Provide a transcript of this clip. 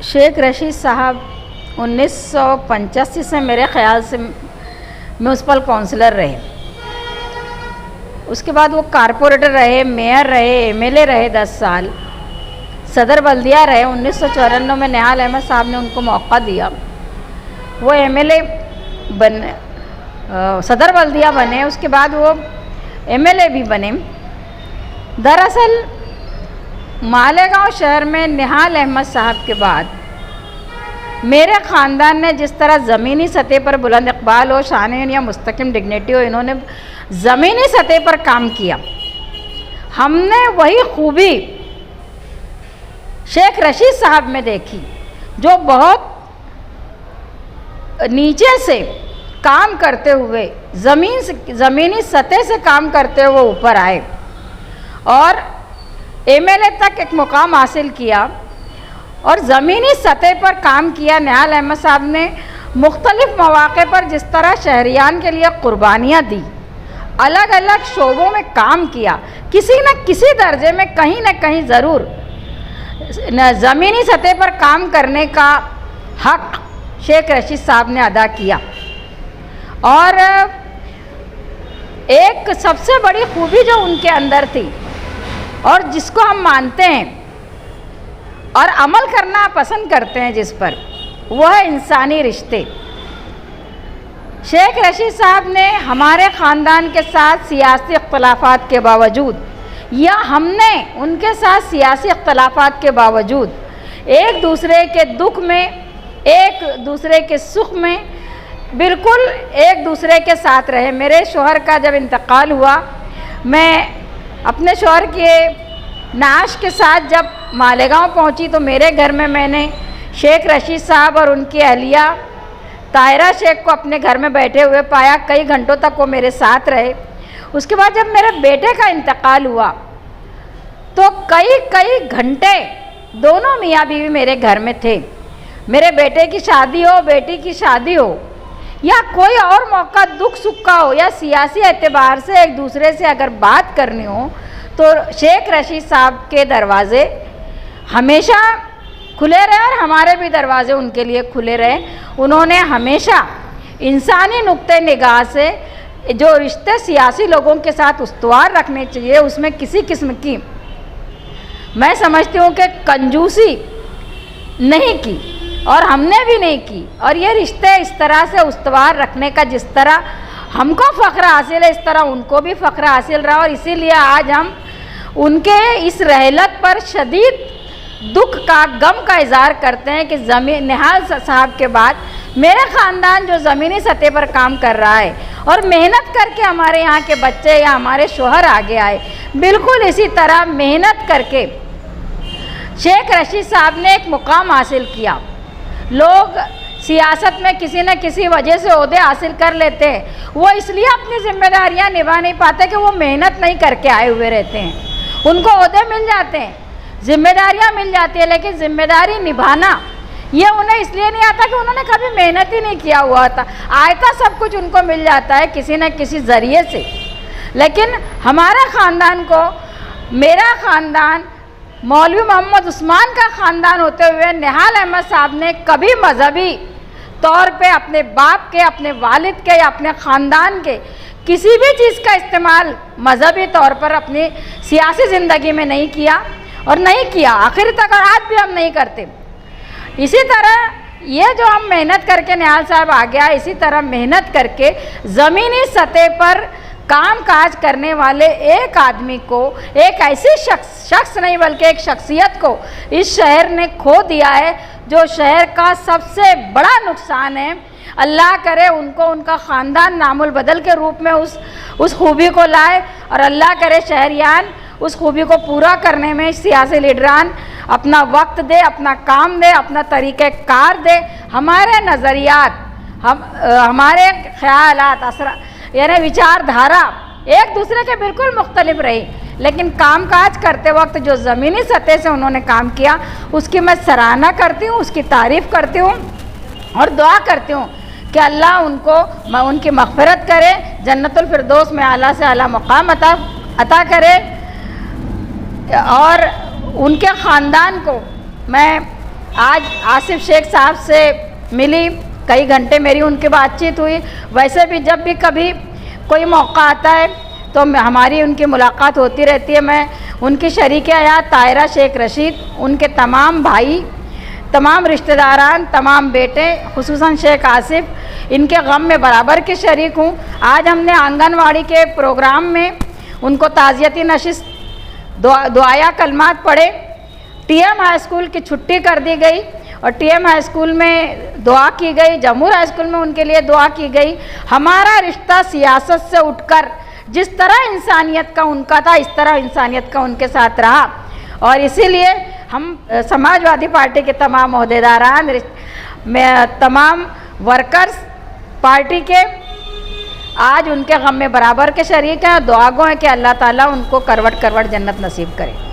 शेख रशीद साहब 1985 से मेरे ख़्याल से म्यूनसिपल काउंसलर रहे। उसके बाद वो कारपोरेटर रहे, मेयर रहे, एमएलए रहे 10 साल, सदर बल्दिया रहे। 1994 में निहाल अहमद साहब ने उनको मौका दिया, वो एमएलए बने, सदर बल्दिया बने। उसके बाद वो एमएलए भी बने। दरअसल मालेगांव शहर में निहाल अहमद साहब के बाद मेरे ख़ानदान ने जिस तरह ज़मीनी सतह पर बुलंद इक़बाल हो, शान या मुस्तकिम डिग्निटी हो, इन्होंने ज़मीनी सतह पर काम किया। हमने वही खूबी शेख रशीद साहब में देखी, जो बहुत नीचे से काम करते हुए ज़मीनी सतह से काम करते हुए ऊपर आए और एमएलए तक एक मुकाम हासिल किया और ज़मीनी सतह पर काम किया। निहाल अहमद साहब ने मुख्तलिफ़ मौक़े पर जिस तरह शहरियान के लिए कुर्बानियाँ दी, अलग अलग शोबों में काम किया, किसी न किसी दर्जे में कहीं न कहीं ज़रूर ज़मीनी सतह पर काम करने का हक़ शेख रशीद साहब ने अदा किया। और एक सबसे बड़ी खूबी जो उनके अंदर थी और जिसको हम मानते हैं और अमल करना पसंद करते हैं जिस पर, वह है इंसानी रिश्ते। शेख रशीद साहब ने हमारे ख़ानदान के साथ सियासी इख्तलाफात के बावजूद या हमने उनके साथ सियासी इख्तलाफात के बावजूद एक दूसरे के दुख में, एक दूसरे के सुख में बिल्कुल एक दूसरे के साथ रहे। मेरे शौहर का जब इंतकाल हुआ, मैं अपने शौहर के नाश के साथ जब मालेगांव पहुंची तो मेरे घर में मैंने शेख रशीद साहब और उनकी अहलिया ताहिरा शेख को अपने घर में बैठे हुए पाया। कई घंटों तक वो मेरे साथ रहे। उसके बाद जब मेरे बेटे का इंतकाल हुआ तो कई घंटे दोनों मियाँ बीवी मेरे घर में थे। मेरे बेटे की शादी हो, बेटी की शादी हो या कोई और मौका दुख सुख का हो या सियासी एतबार से एक दूसरे से अगर बात करनी हो तो शेख रशीद साहब के दरवाज़े हमेशा खुले रहे और हमारे भी दरवाज़े उनके लिए खुले रहे। उन्होंने हमेशा इंसानी नुक्ते निगाह से जो रिश्ते सियासी लोगों के साथ उस्तवार रखने चाहिए, उसमें किसी किस्म की, मैं समझती हूँ कि कंजूसी नहीं की और हमने भी नहीं की। और ये रिश्ते इस तरह से उस्तवार रखने का जिस तरह हमको फ़ख्र हासिल है, इस तरह उनको भी फ़ख्र हासिल रहा। और इसीलिए आज हम उनके इस रहलत पर शदीद दुख का, गम का इज़हार करते हैं कि निहाल साहब के बाद मेरा ख़ानदान जो ज़मीनी सतह पर काम कर रहा है और मेहनत करके हमारे यहाँ के बच्चे या हमारे शौहर आगे आए, बिल्कुल इसी तरह मेहनत करके शेख रशीद साहब ने एक मुकाम हासिल किया। लोग सियासत में किसी न किसी वजह से ओहदे हासिल कर लेते हैं, वो इसलिए अपनी जिम्मेदारियां निभा नहीं पाते कि वो मेहनत नहीं करके आए हुए रहते हैं। उनको ओहदे मिल जाते हैं, जिम्मेदारियां मिल जाती है, लेकिन जिम्मेदारी निभाना ये उन्हें इसलिए नहीं आता कि उन्होंने कभी मेहनत ही नहीं किया हुआ था। आयता सब कुछ उनको मिल जाता है किसी न किसी ज़रिए से। लेकिन हमारा ख़ानदान को, मेरा ख़ानदान मौलवी मोहम्मद उस्मान का ख़ानदान होते हुए निहाल अहमद साहब ने कभी मजहबी तौर पे अपने बाप के, अपने वालिद के या अपने ख़ानदान के किसी भी चीज़ का इस्तेमाल मजहबी तौर पर अपनी सियासी ज़िंदगी में नहीं किया और नहीं किया आखिर तक, और आज भी हम नहीं करते। इसी तरह ये जो हम मेहनत करके निहाल साहब आ गया, इसी तरह मेहनत करके ज़मीनी सतह पर काम काज करने वाले एक आदमी को, एक ऐसे शख्स नहीं बल्कि एक शख्सियत को इस शहर ने खो दिया है, जो शहर का सबसे बड़ा नुकसान है। अल्लाह करे उनको उनका ख़ानदान नामुल बदल के रूप में उस खूबी को लाए और अल्लाह करे शहरियान उस खूबी को पूरा करने में सियासी लीडरान अपना वक्त दे, अपना काम दे, अपना तरीक़ेकार दे। हमारे नज़रियात, हमारे ख़यालात, असर यानी विचारधारा एक दूसरे के बिल्कुल मुख्तलिफ रही, लेकिन काम काज करते वक्त जो ज़मीनी सतह से उन्होंने काम किया उसकी मैं सराहना करती हूँ, उसकी तारीफ़ करती हूँ और दुआ करती हूँ कि अल्लाह उनकी मग़फ़िरत करे, जन्नतुल फिरदौस में आला से आला मकाम अता करे और उनके ख़ानदान को मैं आज आसिफ शेख साहब से मिली, कई घंटे मेरी उनकी बातचीत हुई। वैसे भी जब भी कभी कोई मौका आता है तो हमारी उनकी मुलाकात होती रहती है। मैं उनकी शरीक हयात ताहिरा शेख रशीद, उनके तमाम भाई, तमाम रिश्तेदारान, तमाम बेटे, खुसूसन शेख आसिफ, इनके गम में बराबर के शरीक हूँ। आज हमने आंगनवाड़ी के प्रोग्राम में उनको ताज़ियती नशिस्त, दुआया कलमात पढ़े। टीएम हाई स्कूल की छुट्टी कर दी गई और टीएम हाई स्कूल में दुआ की गई, जमूर हाई स्कूल में उनके लिए दुआ की गई। हमारा रिश्ता सियासत से उठकर जिस तरह इंसानियत का उनका था, इस तरह इंसानियत का उनके साथ रहा। और इसीलिए हम समाजवादी पार्टी के तमाम ओहदेदारान, तमाम वर्कर्स पार्टी के आज उनके गम में बराबर के शरीक हैं। दुआ गो हैं कि अल्लाह ताला उनको करवट करवट जन्नत नसीब करे।